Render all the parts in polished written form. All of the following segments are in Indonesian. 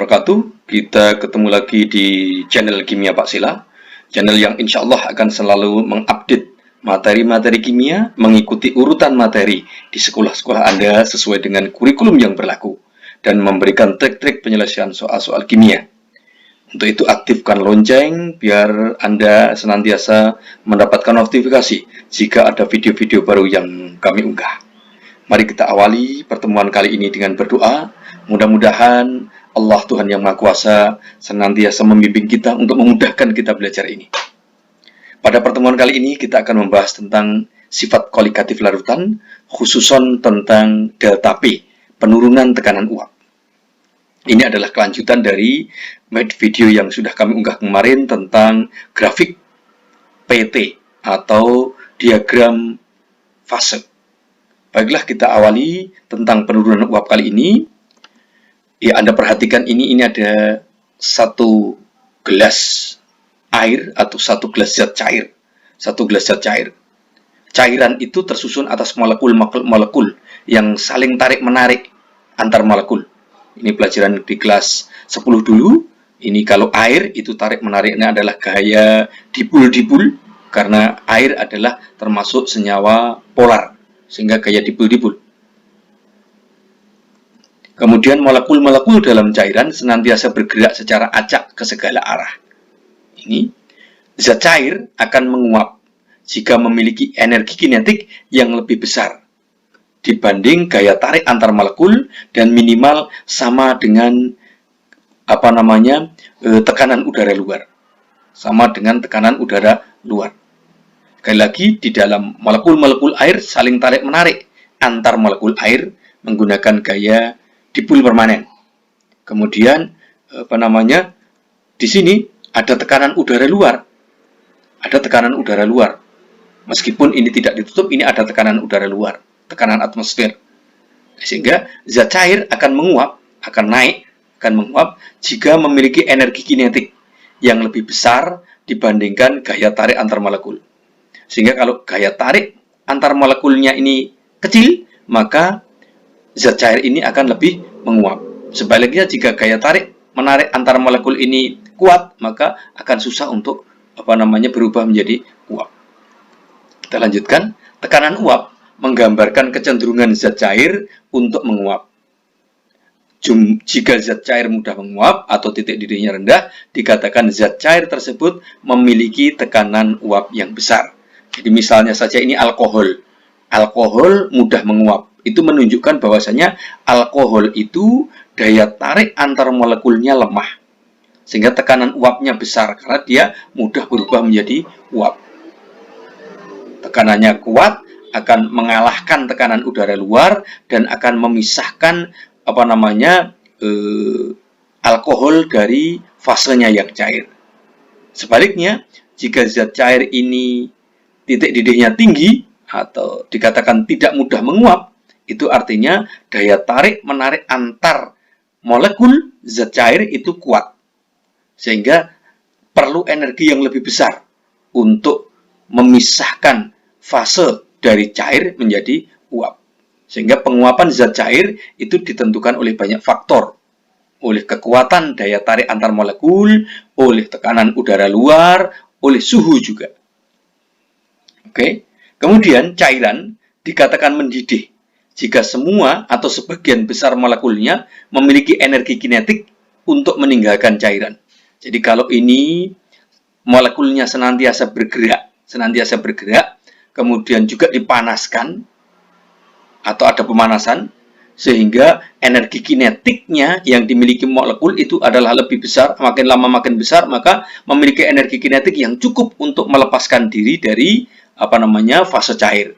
wabarakatuh. Kita ketemu lagi di channel Kimia Pak Sila, channel yang insya Allah akan selalu mengupdate materi-materi kimia mengikuti urutan materi di sekolah-sekolah Anda sesuai dengan kurikulum yang berlaku dan memberikan trik-trik penyelesaian soal-soal kimia. Untuk itu aktifkan lonceng biar Anda senantiasa mendapatkan notifikasi jika ada video-video baru yang kami unggah. Mari kita awali pertemuan kali ini dengan berdoa. Mudah-mudahan Allah Tuhan Yang Maha Kuasa senantiasa membimbing kita untuk memudahkan kita belajar ini. Pada pertemuan kali ini kita akan membahas tentang sifat kolikatif larutan, khususon tentang delta P, penurunan tekanan uap. Ini adalah kelanjutan dari video yang sudah kami unggah kemarin tentang grafik PT atau diagram fase. Baiklah, kita awali tentang penurunan uap kali ini. Ya, Anda perhatikan ini ada satu gelas air atau satu gelas zat cair. Satu gelas zat cair. Cairan itu tersusun atas molekul-molekul yang saling tarik-menarik antar molekul. Ini pelajaran di kelas 10 dulu. Ini kalau air itu tarik-menariknya adalah gaya dipul-dipul, karena air adalah termasuk senyawa polar, sehingga gaya dipul-dipul. Kemudian molekul-molekul dalam cairan senantiasa bergerak secara acak ke segala arah. Ini zat cair akan menguap jika memiliki energi kinetik yang lebih besar dibanding gaya tarik antar molekul dan minimal sama dengan tekanan udara luar. Sama dengan tekanan udara luar. Sekali lagi, di dalam molekul-molekul air saling tarik-menarik antar molekul air menggunakan gaya dipul permanen. Kemudian, di sini ada tekanan udara luar. Ada tekanan udara luar. Meskipun ini tidak ditutup, ini ada tekanan udara luar, tekanan atmosfer. Sehingga zat cair akan menguap, akan naik, akan menguap jika memiliki energi kinetik yang lebih besar dibandingkan gaya tarik antar molekul. Sehingga kalau gaya tarik antar molekulnya ini kecil, maka zat cair ini akan lebih menguap. Sebaliknya, jika gaya tarik menarik antar molekul ini kuat, maka akan susah untuk berubah menjadi uap. Kita lanjutkan. Tekanan uap menggambarkan kecenderungan zat cair untuk menguap. Jika zat cair mudah menguap atau titik didihnya rendah, dikatakan zat cair tersebut memiliki tekanan uap yang besar. Jadi misalnya saja ini alkohol. Alkohol mudah menguap. Itu menunjukkan bahwasanya alkohol itu daya tarik antar molekulnya lemah. Sehingga tekanan uapnya besar karena dia mudah berubah menjadi uap. Tekanannya kuat akan mengalahkan tekanan udara luar dan akan memisahkan alkohol dari fasenya yang cair. Sebaliknya, jika zat cair ini titik didihnya tinggi atau dikatakan tidak mudah menguap, itu artinya daya tarik menarik antar molekul zat cair itu kuat, sehingga perlu energi yang lebih besar untuk memisahkan fase dari cair menjadi uap. Sehingga penguapan zat cair itu ditentukan oleh banyak faktor, oleh kekuatan daya tarik antar molekul, oleh tekanan udara luar, oleh suhu juga. Oke. Kemudian cairan dikatakan mendidih jika semua atau sebagian besar molekulnya memiliki energi kinetik untuk meninggalkan cairan. Jadi kalau ini molekulnya senantiasa bergerak, kemudian juga dipanaskan atau ada pemanasan, sehingga energi kinetiknya yang dimiliki molekul itu adalah lebih besar, makin lama makin besar, maka memiliki energi kinetik yang cukup untuk melepaskan diri dari fase cair.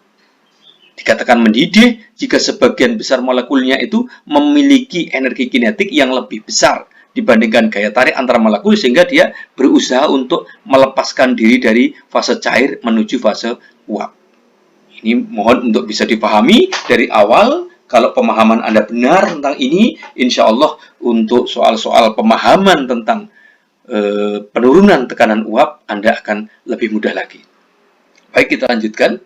Dikatakan mendidih jika sebagian besar molekulnya itu memiliki energi kinetik yang lebih besar dibandingkan gaya tarik antar molekul, sehingga dia berusaha untuk melepaskan diri dari fase cair menuju fase uap. Ini mohon untuk bisa dipahami dari awal. Kalau pemahaman Anda benar tentang ini, insya Allah untuk soal-soal pemahaman tentang penurunan tekanan uap, Anda akan lebih mudah lagi. Baik, kita lanjutkan.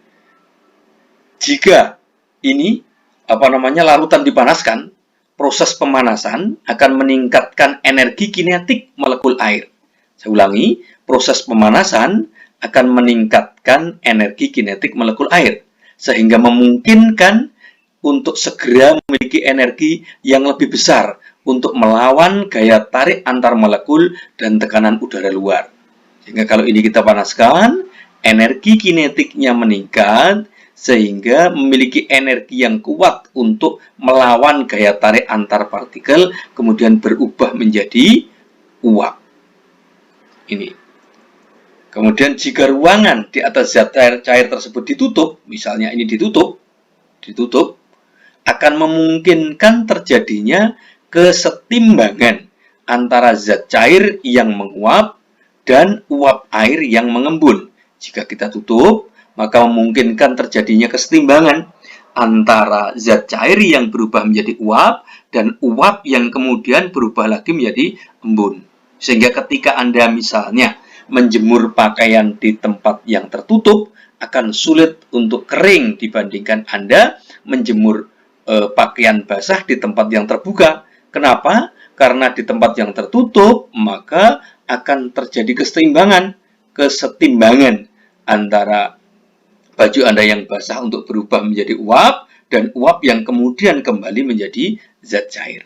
Jika ini larutan dipanaskan, proses pemanasan akan meningkatkan energi kinetik molekul air. Saya ulangi, proses pemanasan akan meningkatkan energi kinetik molekul air, sehingga memungkinkan untuk segera memiliki energi yang lebih besar untuk melawan gaya tarik antar molekul dan tekanan udara luar. Sehingga kalau ini kita panaskan, energi kinetiknya meningkat, sehingga memiliki energi yang kuat untuk melawan gaya tarik antar partikel, kemudian berubah menjadi uap. Ini. Kemudian jika ruangan di atas zat cair tersebut ditutup, misalnya ini ditutup, akan memungkinkan terjadinya kesetimbangan antara zat cair yang menguap dan uap air yang mengembun. Jika kita tutup, maka memungkinkan terjadinya kesetimbangan antara zat cair yang berubah menjadi uap dan uap yang kemudian berubah lagi menjadi embun. Sehingga ketika Anda misalnya menjemur pakaian di tempat yang tertutup, akan sulit untuk kering dibandingkan Anda menjemur pakaian basah di tempat yang terbuka. Kenapa? Karena di tempat yang tertutup, maka akan terjadi kesetimbangan antara baju Anda yang basah untuk berubah menjadi uap, dan uap yang kemudian kembali menjadi zat cair.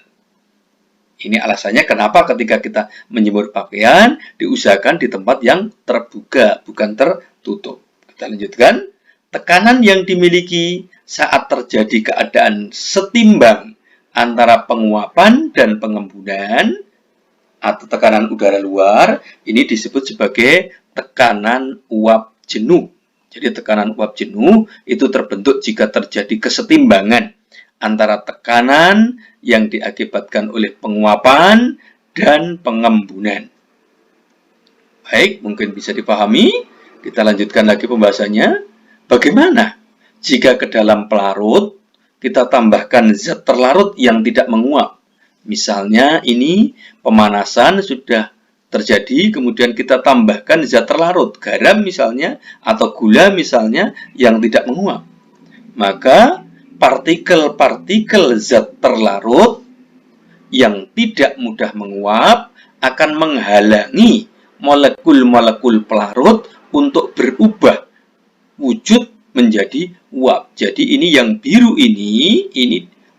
Ini alasannya kenapa ketika kita menjemur pakaian, diusahakan di tempat yang terbuka, bukan tertutup. Kita lanjutkan. Tekanan yang dimiliki saat terjadi keadaan setimbang antara penguapan dan pengembunan atau tekanan udara luar, ini disebut sebagai tekanan uap jenuh. Jadi tekanan uap jenuh itu terbentuk jika terjadi kesetimbangan antara tekanan yang diakibatkan oleh penguapan dan pengembunan. Baik, mungkin bisa dipahami. Kita lanjutkan lagi pembahasannya. Bagaimana jika ke dalam pelarut kita tambahkan zat terlarut yang tidak menguap? Misalnya ini pemanasan sudah terjadi, kemudian kita tambahkan zat terlarut, garam misalnya, atau gula misalnya, yang tidak menguap. Maka partikel-partikel zat terlarut yang tidak mudah menguap akan menghalangi molekul-molekul pelarut untuk berubah wujud menjadi uap. Jadi ini yang biru ini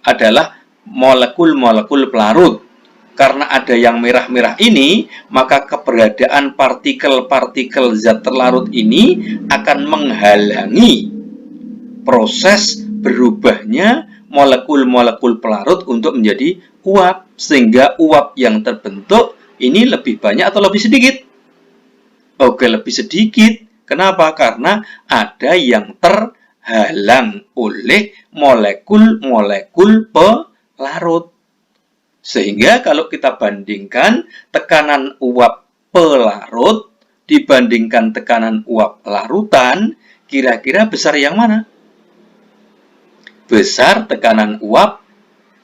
adalah molekul-molekul pelarut. Karena ada yang merah-merah ini, maka keberadaan partikel-partikel zat terlarut ini akan menghalangi proses berubahnya molekul-molekul pelarut untuk menjadi uap. Sehingga uap yang terbentuk ini lebih banyak atau lebih sedikit? Oke, lebih sedikit. Kenapa? Karena ada yang terhalang oleh molekul-molekul pelarut. Sehingga kalau kita bandingkan tekanan uap pelarut dibandingkan tekanan uap larutan, kira-kira besar yang mana? Besar tekanan uap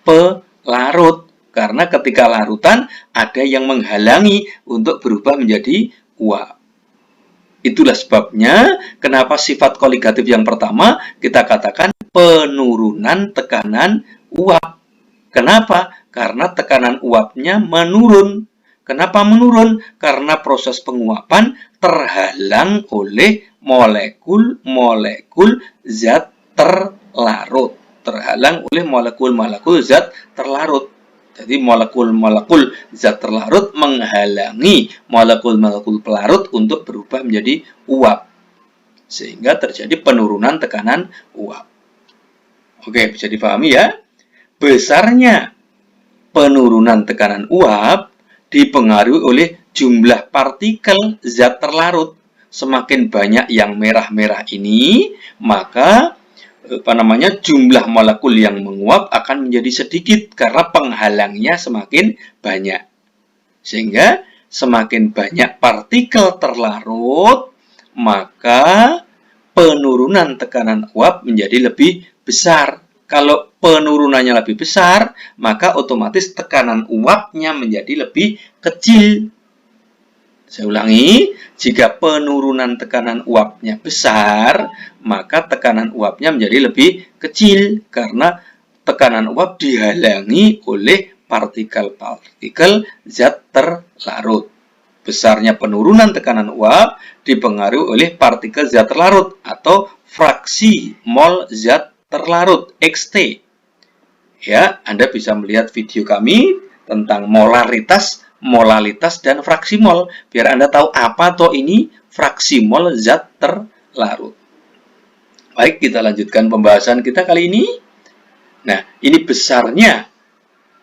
pelarut. Karena ketika larutan ada yang menghalangi untuk berubah menjadi uap. Itulah sebabnya kenapa sifat koligatif yang pertama kita katakan penurunan tekanan uap. Kenapa? Karena tekanan uapnya menurun. Kenapa menurun? Karena proses penguapan terhalang oleh molekul-molekul zat terlarut. Terhalang oleh molekul-molekul zat terlarut. Jadi molekul-molekul zat terlarut menghalangi molekul-molekul pelarut untuk berubah menjadi uap. Sehingga terjadi penurunan tekanan uap. Oke, bisa dipahami ya? Besarnya penurunan tekanan uap dipengaruhi oleh jumlah partikel zat terlarut. Semakin banyak yang merah-merah ini, maka jumlah molekul yang menguap akan menjadi sedikit karena penghalangnya semakin banyak. Sehingga semakin banyak partikel terlarut, maka penurunan tekanan uap menjadi lebih besar. Kalau penurunannya lebih besar, maka otomatis tekanan uapnya menjadi lebih kecil. Saya ulangi, jika penurunan tekanan uapnya besar, maka tekanan uapnya menjadi lebih kecil karena tekanan uap dihalangi oleh partikel-partikel zat terlarut. Besarnya penurunan tekanan uap dipengaruhi oleh partikel zat terlarut atau fraksi mol zat terlarut XT. Ya, Anda bisa melihat video kami tentang molalitas, dan fraksi mol. Biar Anda tahu apa toh ini fraksi mol zat terlarut. Baik, kita lanjutkan pembahasan kita kali ini. Nah, ini besarnya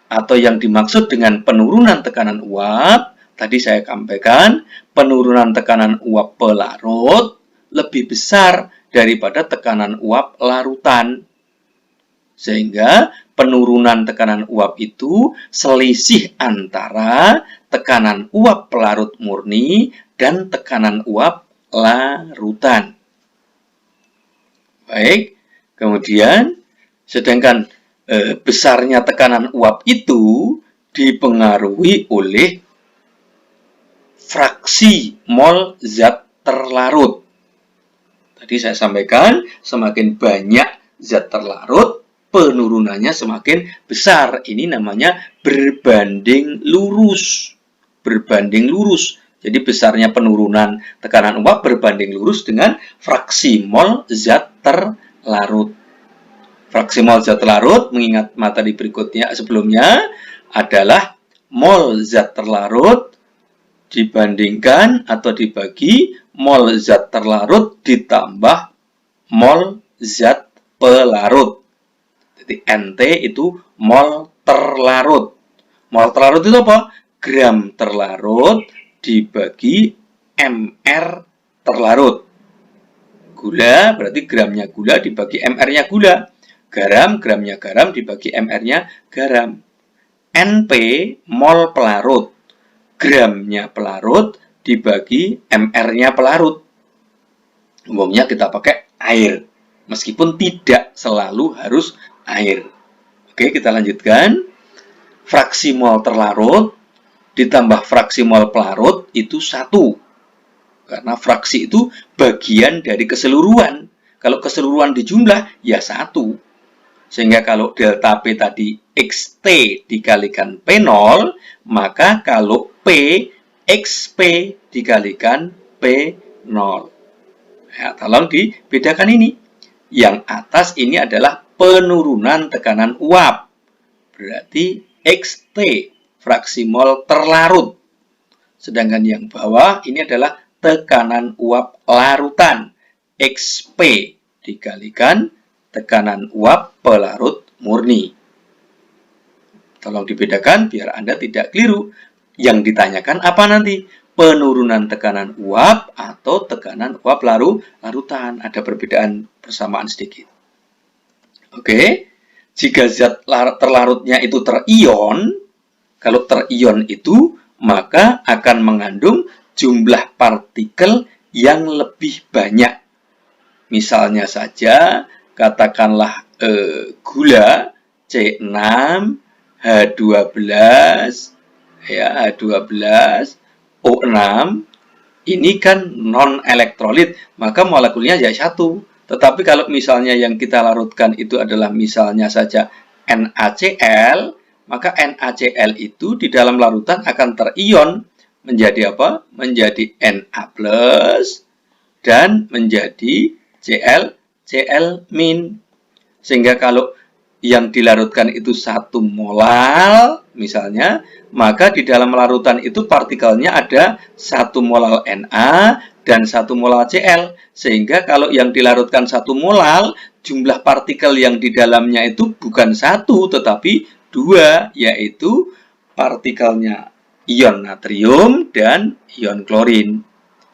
atau yang dimaksud dengan penurunan tekanan uap. Tadi saya sampaikan, penurunan tekanan uap pelarut lebih besar daripada tekanan uap larutan. Sehingga penurunan tekanan uap itu selisih antara tekanan uap pelarut murni dan tekanan uap larutan. Baik, kemudian sedangkan besarnya tekanan uap itu dipengaruhi oleh fraksi mol zat terlarut. Tadi saya sampaikan, semakin banyak zat terlarut, penurunannya semakin besar. Ini namanya berbanding lurus. Berbanding lurus. Jadi besarnya penurunan tekanan uap berbanding lurus dengan fraksi mol zat terlarut. Fraksi mol zat terlarut, mengingat materi berikutnya sebelumnya, adalah mol zat terlarut dibandingkan atau dibagi mol zat terlarut ditambah mol zat pelarut. Jadi NT itu mol terlarut. Mol terlarut itu apa? Gram terlarut dibagi MR terlarut. Gula berarti gramnya gula dibagi MR-nya gula. Garam, gramnya garam dibagi MR-nya garam. NP, mol pelarut. Gramnya pelarut dibagi MR-nya pelarut. Umumnya kita pakai air. Meskipun tidak selalu harus air. Oke, kita lanjutkan. Fraksi mol terlarut ditambah fraksi mol pelarut itu 1. Karena fraksi itu bagian dari keseluruhan. Kalau keseluruhan dijumlah, ya 1. Sehingga kalau delta P tadi XT dikalikan P0, maka kalau P, XP dikalikan P0. Ya, tolong dibedakan ini. Yang atas ini adalah penurunan tekanan uap. Berarti XT, fraksi mol terlarut. Sedangkan yang bawah ini adalah tekanan uap larutan. XP dikalikan tekanan uap pelarut murni. Tolong dibedakan biar Anda tidak keliru. Yang ditanyakan apa nanti? Penurunan tekanan uap atau tekanan uap larutan. Ada perbedaan persamaan sedikit. Oke. Jika zat terlarutnya itu terion, kalau terion itu maka akan mengandung jumlah partikel yang lebih banyak. Misalnya saja, katakanlah gula C6, H12, ya H12, O6, ini kan non-elektrolit, maka molekulnya ya 1. Tetapi kalau misalnya yang kita larutkan itu adalah misalnya saja NaCl, maka NaCl itu di dalam larutan akan terion menjadi apa? Menjadi Na+, dan menjadi Cl-. Sehingga kalau yang dilarutkan itu 1 molal, misalnya, maka di dalam larutan itu partikelnya ada 1 molal Na dan 1 molal Cl. Sehingga kalau yang dilarutkan 1 molal, jumlah partikel yang di dalamnya itu bukan 1, tetapi 2, yaitu partikelnya ion natrium dan ion klorin.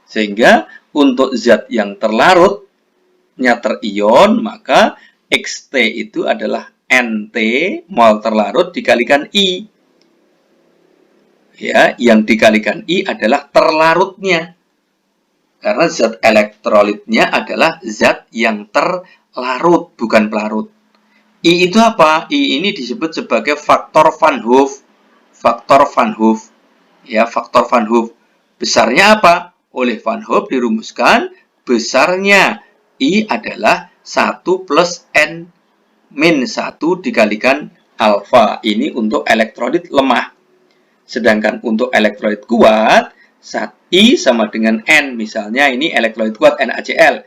Sehingga untuk zat yang terlarutnya terion, maka XT itu adalah NT, mol terlarut dikalikan I. Ya, yang dikalikan I adalah terlarutnya. Karena zat elektrolitnya adalah zat yang terlarut, bukan pelarut. I itu apa? I ini disebut sebagai faktor Van Hoff. Faktor Van Hoff. Ya, faktor Van Hoff. Besarnya apa? Oleh Van Hoff dirumuskan besarnya I adalah 1 plus N. min 1 dikalikan alfa. Ini untuk elektrolit lemah. Sedangkan untuk elektrolit kuat, I sama dengan N. Misalnya ini elektrolit kuat NaCl.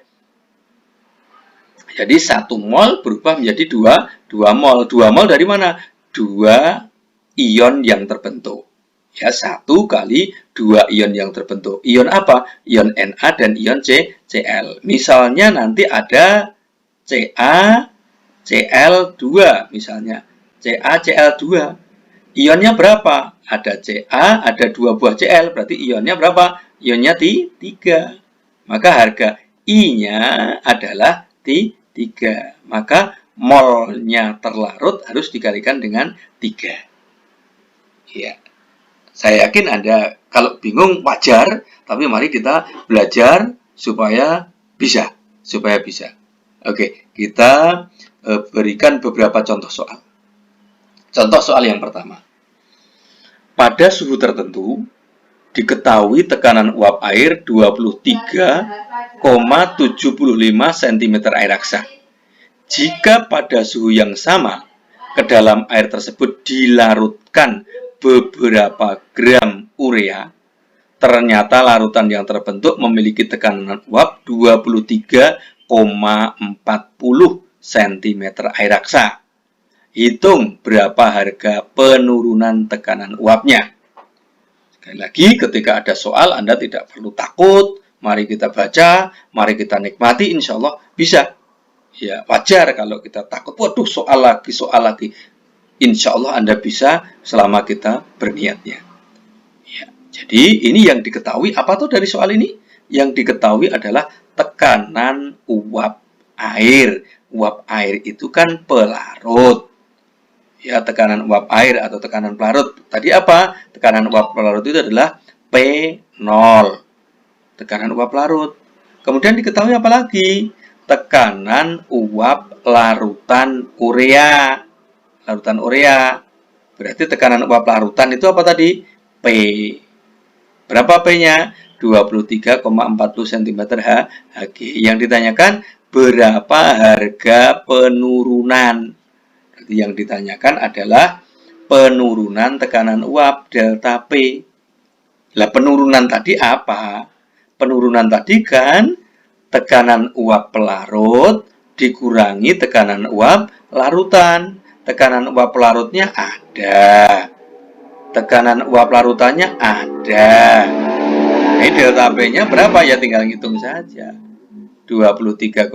Jadi 1 mol berubah menjadi 2 mol. 2 mol dari mana? 2 ion yang terbentuk. Ya, 1 kali 2 ion yang terbentuk. Ion apa? Ion Na dan ion Cl. Misalnya nanti ada CaCl2 misalnya. CaCl2. Ionnya berapa? Ada Ca, ada 2 buah Cl, berarti ionnya berapa? Ionnya 3. Maka harga I-nya adalah 3. Maka molnya terlarut harus dikalikan dengan 3. Ya. Saya yakin Anda kalau bingung wajar, tapi mari kita belajar supaya bisa. Oke, kita berikan beberapa contoh soal. Contoh soal yang pertama. Pada suhu tertentu, diketahui tekanan uap air 23,75 cm air raksa. Jika pada suhu yang sama, ke dalam air tersebut dilarutkan beberapa gram urea, ternyata larutan yang terbentuk memiliki tekanan uap 23,40 cm air raksa. Hitung berapa harga penurunan tekanan uapnya. Sekali lagi, ketika ada soal, Anda tidak perlu takut. Mari kita baca, mari kita nikmati, insya Allah bisa. Ya, wajar kalau kita takut. Waduh, soal lagi. Insya Allah Anda bisa selama kita berniatnya. Ya, jadi ini yang diketahui. Apa tuh dari soal ini? Yang diketahui adalah tekanan uap air. Uap air itu kan pelarut. Ya, tekanan uap air atau tekanan pelarut. Tadi apa? Tekanan uap pelarut itu adalah P0. Tekanan uap larut. Kemudian diketahui apa lagi? Tekanan uap larutan urea. Larutan urea. Berarti tekanan uap larutan itu apa tadi? P. Berapa P-nya? 23,40 cm Hg. Yang ditanyakan berapa harga penurunan? Yang ditanyakan adalah penurunan tekanan uap delta P. Lah, penurunan tadi apa? Penurunan tadi kan tekanan uap pelarut dikurangi tekanan uap larutan. Tekanan uap pelarutnya ada. Tekanan uap larutannya ada. Ini delta P-nya berapa ya? Tinggal ngitung saja. 23,75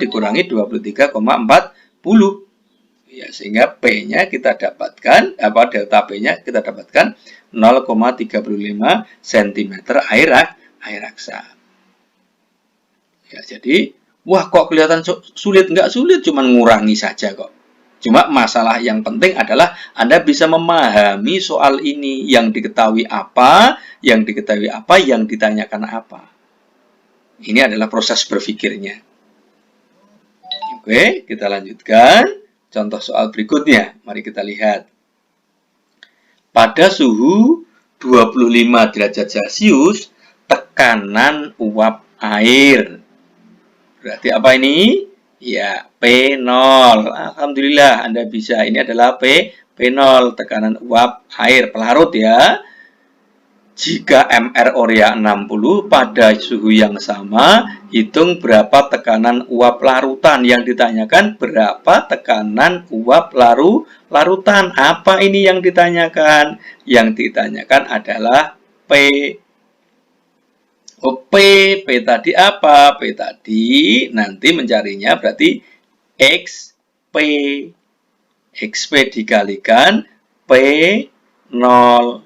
dikurangi 23,40. Ya, sehingga P-nya kita dapatkan, delta P-nya kita dapatkan 0,35 cm air raksa. Ya, jadi, wah kok kelihatan sulit? Nggak sulit, cuma ngurangi saja kok. Cuma masalah yang penting adalah Anda bisa memahami soal ini. Yang diketahui apa, yang ditanyakan apa. Ini adalah proses berpikirnya. Oke, kita lanjutkan. Contoh soal berikutnya, mari kita lihat. Pada suhu 25 derajat Celcius, tekanan uap air. Berarti apa ini? Ya, P0. Alhamdulillah, Anda bisa. Ini adalah P0, tekanan uap air pelarut ya. Jika MR urea 60 pada suhu yang sama, hitung berapa tekanan uap larutan. Yang ditanyakan berapa tekanan uap larutan. Apa ini yang ditanyakan? Yang ditanyakan adalah P. Oh, P tadi apa? P tadi nanti mencarinya berarti XP. XP dikalikan P0.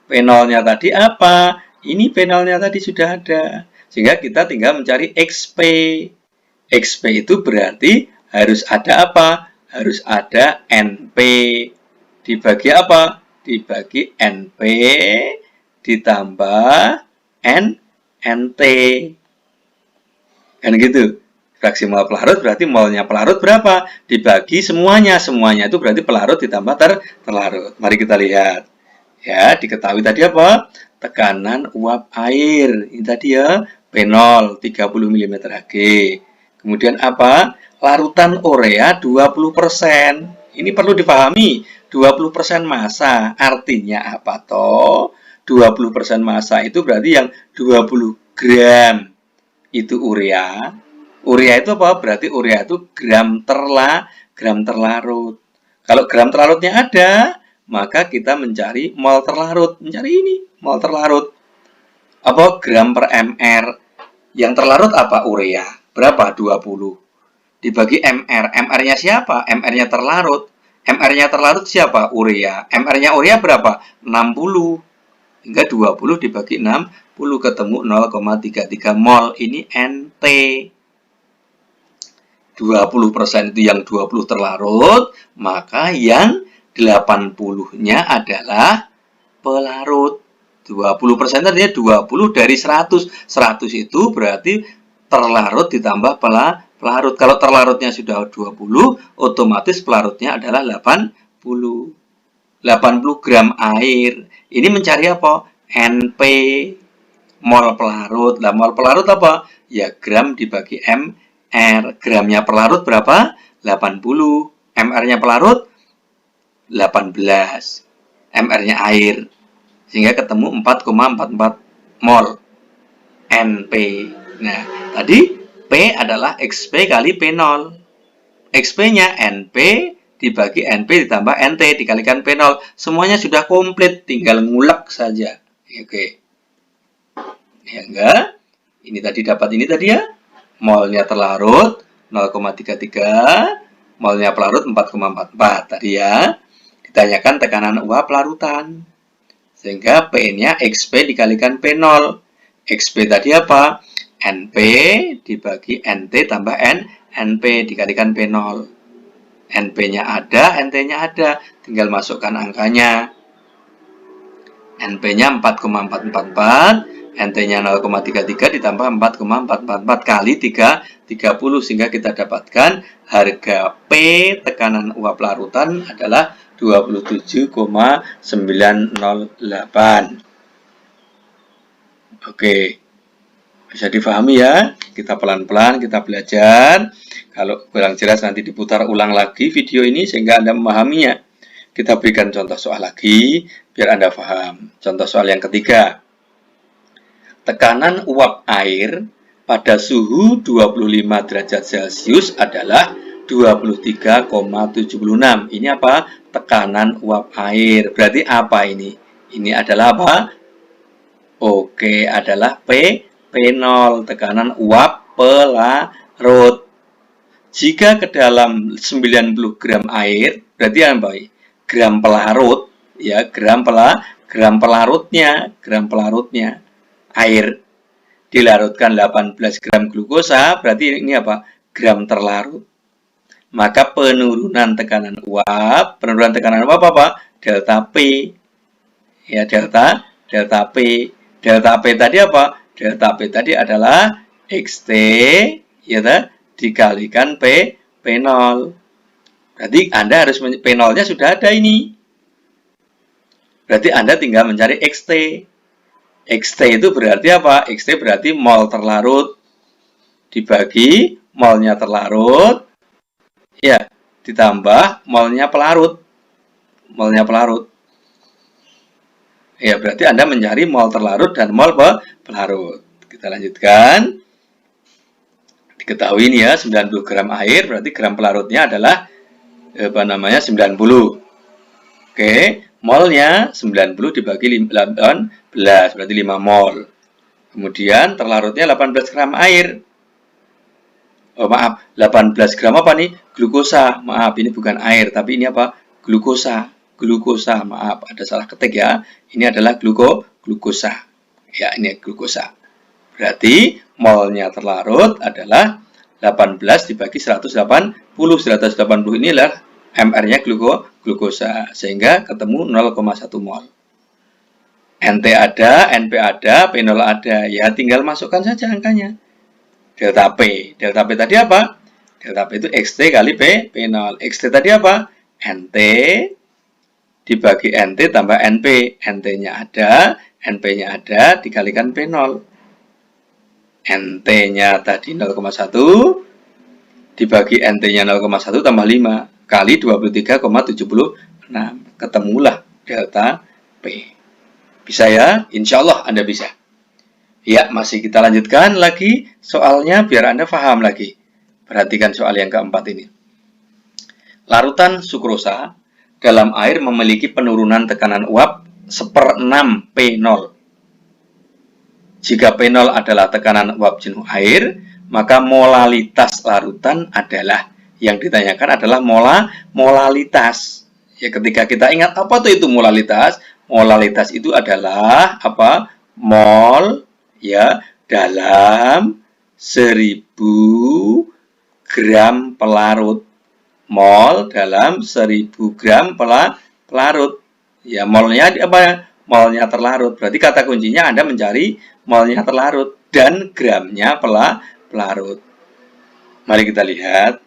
P0-nya tadi apa? Ini P0-nya tadi sudah ada. Sehingga kita tinggal mencari XP. XP itu berarti harus ada apa? Harus ada NP. Dibagi apa? Dibagi NP ditambah NT. Kan gitu. Fraksi mol pelarut berarti molnya pelarut berapa? Dibagi semuanya. Semuanya itu berarti pelarut ditambah terlarut. Mari kita lihat. Ya, diketahui tadi apa? Tekanan uap air. Ini tadi ya, P0 30 mm Hg. Kemudian apa? Larutan urea 20%. Ini perlu dipahami, 20% massa. Artinya apa toh? 20% massa itu berarti yang 20 gram itu urea. Urea itu apa? Berarti urea itu gram terlarut. Kalau gram terlarutnya ada, maka kita mencari mol terlarut. Mencari ini, mol terlarut. Apa? Gram per mr. Yang terlarut apa? Urea. Berapa? 20. Dibagi mr. Mr-nya siapa? Mr-nya terlarut. Mr-nya terlarut siapa? Urea. Mr-nya urea berapa? 60. Hingga 20 dibagi 60 ketemu 0,33 mol. Ini NT. 20% itu yang 20 terlarut, maka yang 80-nya adalah pelarut. 20% artinya 20 dari 100. 100 itu berarti terlarut ditambah pelarut. Kalau terlarutnya sudah 20, otomatis pelarutnya adalah 80. 80 gram air. Ini mencari apa? NP, mol pelarut. Lah, mol pelarut apa? Ya, gram dibagi mr. Gramnya pelarut berapa? 80. Mr-nya pelarut 18. Mr-nya air. Sehingga ketemu 4,44 mol NP. Nah, tadi P adalah XP kali P0. XP-nya NP dibagi NP ditambah NT dikalikan P0. Semuanya sudah komplit, tinggal ngulek saja. Oke. Ya enggak? Ini tadi dapat ini tadi ya. Molnya terlarut 0,33, molnya pelarut 4,44 tadi ya. Ditanyakan tekanan uap pelarutan. Sehingga P-nya XP dikalikan P0. XP tadi apa? NP dibagi NT tambah NP dikalikan P0. NP-nya ada, NT-nya ada. Tinggal masukkan angkanya. NP-nya 4,444, NT-nya 0,33 ditambah 4,444 kali 30, sehingga kita dapatkan harga P tekanan uap larutan adalah 27,908. Oke, bisa difahami ya. Kita pelan-pelan kita belajar. Kalau kurang jelas nanti diputar ulang lagi video ini sehingga Anda memahaminya. Kita berikan contoh soal lagi biar Anda paham. Contoh soal yang ketiga. Tekanan uap air pada suhu 25 derajat Celcius adalah 23,76. Ini apa? Tekanan uap air. Berarti apa ini? Ini adalah apa? Oke, adalah P0, tekanan uap pelarut. Jika ke dalam 90 gram air, berarti apa? Gram pelarut, ya, gram pelarutnya air dilarutkan 18 gram glukosa, berarti ini apa? Gram terlarut. Maka penurunan tekanan uap apa? Delta P. Ya, delta P. Delta P tadi apa? Delta P tadi adalah XT, ya, dikalikan P0. Berarti Anda harus P0-nya sudah ada ini. Berarti Anda tinggal mencari XT. XT itu berarti apa? XT berarti mol terlarut dibagi molnya terlarut, ya, ditambah molnya pelarut. Molnya pelarut. Ya, berarti Anda mencari mol terlarut dan mol pelarut. Kita lanjutkan. Diketahui ini ya, 90 gram air berarti gram pelarutnya adalah 90. Oke, molnya 90 dibagi 18 berarti 5 mol. Kemudian terlarutnya 18 gram air. Oh, maaf, 18 gram apa nih? Glukosa. Maaf, ini bukan air, tapi ini apa? Glukosa. Maaf, ada salah ketik ya. Ini adalah glukosa. Ya, ini glukosa. Berarti molnya terlarut adalah 18 dibagi 180. 180 ini adalah MR-nya glukosa. Sehingga ketemu 0,1 mol. NT ada, NP ada, P0 ada. Ya, tinggal masukkan saja angkanya. Delta P. Delta P tadi apa? Delta P itu XT kali P0. XT tadi apa? NT dibagi NT tambah NP. NT-nya ada, NP-nya ada, dikalikan P0. NT-nya tadi 0,1, dibagi NT-nya 0,1 tambah 5 kali 23,76. Ketemulah delta P. Bisa ya? Insya Allah Anda bisa. Ya, masih kita lanjutkan lagi soalnya biar Anda paham lagi. Perhatikan soal yang keempat ini. Larutan sukrosa dalam air memiliki penurunan tekanan uap 1/6 P0. Jika P0 adalah tekanan uap jenuh air, maka molalitas larutan adalah, yang ditanyakan adalah molalitas. Ya, ketika kita ingat apa tuh itu molalitas? Molalitas itu adalah apa? Mol ya dalam 1000 gram pelarut. Mol dalam 1000 gram pelarut. Ya, molnya apa? Molnya terlarut. Berarti kata kuncinya Anda mencari molnya terlarut dan gramnya pelarut. Mari kita lihat.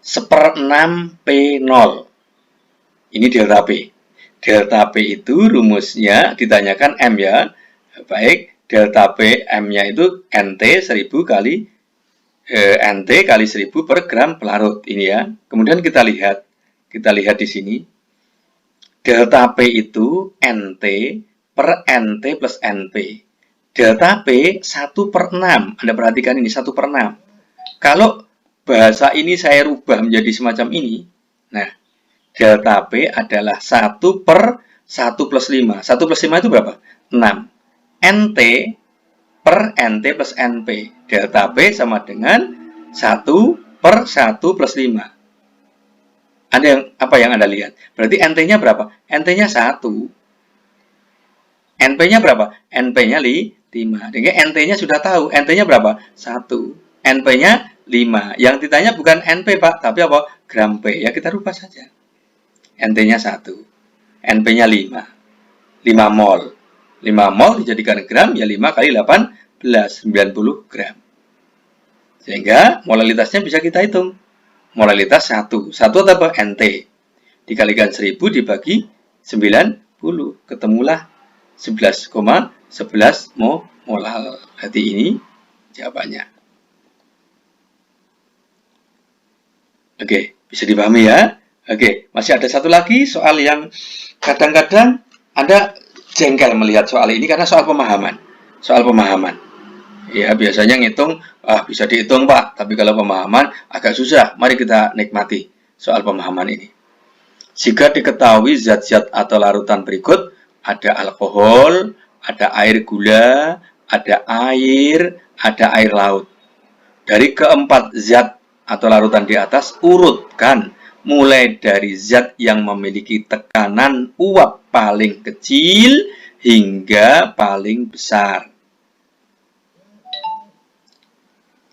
1/6 P0. Ini delta P. Delta P itu rumusnya ditanyakan M ya. Baik, delta P M-nya itu NT 1000 kali NT kali 1000 per gram pelarut ini ya. Kemudian kita lihat di sini delta P itu NT per NT plus NP. Delta P 1/6. Anda perhatikan ini 1/6. Kalau bahasa ini saya rubah menjadi semacam ini. Nah, delta P adalah 1/1 plus 5. 1 plus 5 itu berapa? 6. NT per NT plus NP. Delta P sama dengan 1/1 plus 5. Apa yang Anda lihat? Berarti NT-nya berapa? NT-nya 1. NP-nya berapa? NP-nya 5. Jadi NT-nya sudah tahu. NT-nya berapa? 1. NP-nya 5. Yang ditanya bukan NP, Pak, tapi apa? Gram P. Ya, kita rubah saja. NT-nya 1. NP-nya 5. 5 mol. 5 mol dijadikan gram, ya 5 kali 18, 90 gram. Sehingga molalitasnya bisa kita hitung. Molalitas 1. 1 apa? NT. Dikalikan 1000 dibagi 90. Ketemulah 11,11 molal. Berarti ini jawabannya. Oke, bisa dipahami ya? Oke, masih ada satu lagi soal yang kadang-kadang Anda jengkel melihat soal ini karena soal pemahaman. Soal pemahaman. Ya, biasanya ngitung, bisa dihitung Pak, tapi kalau pemahaman agak susah. Mari kita nikmati soal pemahaman ini. Jika diketahui zat-zat atau larutan berikut, ada alkohol, ada air gula, ada air laut. Dari keempat zat atau larutan di atas, urutkan mulai dari zat yang memiliki tekanan uap paling kecil hingga paling besar.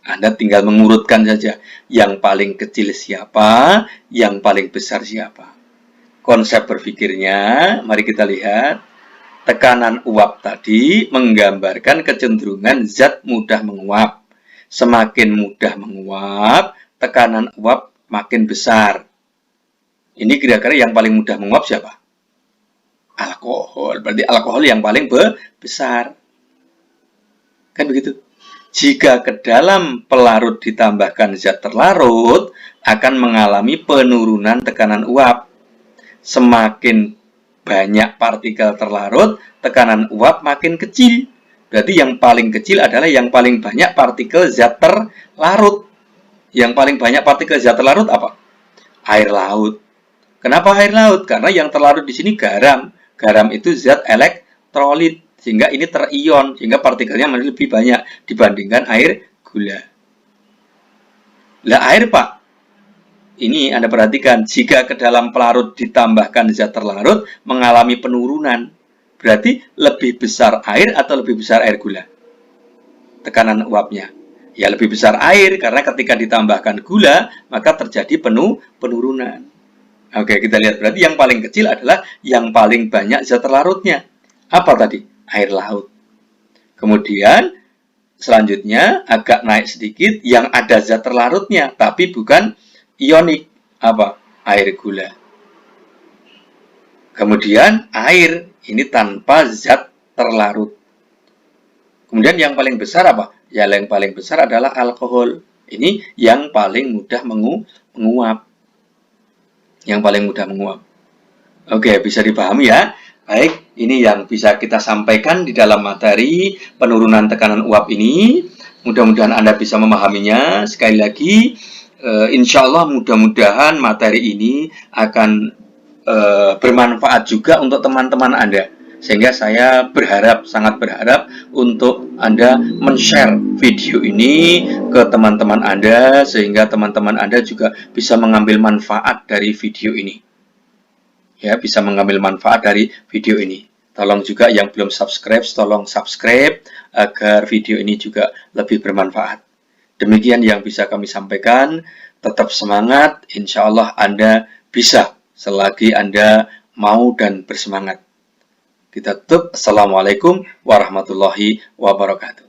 Anda tinggal mengurutkan saja. Yang paling kecil siapa, yang paling besar siapa. Konsep berpikirnya, mari kita lihat. Tekanan uap tadi menggambarkan kecenderungan zat mudah menguap. Semakin mudah menguap, tekanan uap makin besar. Ini kira-kira yang paling mudah menguap siapa? Alkohol. Berarti alkohol yang paling besar. Kan begitu? Jika ke dalam pelarut ditambahkan zat terlarut, akan mengalami penurunan tekanan uap. Semakin banyak partikel terlarut, tekanan uap makin kecil. Berarti yang paling kecil adalah yang paling banyak partikel zat terlarut. Yang paling banyak partikel zat terlarut apa? Air laut. Kenapa air laut? Karena yang terlarut di sini garam. Garam itu zat elektrolit. Sehingga ini terion, sehingga partikelnya lebih banyak dibandingkan air gula. Lah air Pak, ini Anda perhatikan, jika ke dalam pelarut ditambahkan zat terlarut, mengalami penurunan. Berarti lebih besar air atau lebih besar air gula? Tekanan uapnya. Ya lebih besar air, karena ketika ditambahkan gula, maka terjadi penurunan. Oke, kita lihat. Berarti yang paling kecil adalah yang paling banyak zat terlarutnya. Apa tadi? Air laut. Kemudian selanjutnya agak naik sedikit yang ada zat terlarutnya tapi bukan ionik. Apa? Air gula. Kemudian air ini tanpa zat terlarut. Kemudian yang paling besar apa? Ya yang paling besar adalah alkohol. Ini yang paling mudah menguap. Yang paling mudah menguap. Oke, bisa dipahami ya. Baik, ini yang bisa kita sampaikan di dalam materi penurunan tekanan uap ini. Mudah-mudahan Anda bisa memahaminya. Sekali lagi, insya Allah mudah-mudahan materi ini akan bermanfaat juga untuk teman-teman Anda. Sehingga saya berharap, sangat berharap untuk Anda men-share video ini ke teman-teman Anda, sehingga teman-teman Anda juga bisa mengambil manfaat dari video ini. Ya, bisa mengambil manfaat dari video ini. Tolong juga yang belum subscribe, tolong subscribe agar video ini juga lebih bermanfaat. Demikian yang bisa kami sampaikan. Tetap semangat, insya Allah Anda bisa selagi Anda mau dan bersemangat. Kita tutup. Assalamualaikum warahmatullahi wabarakatuh.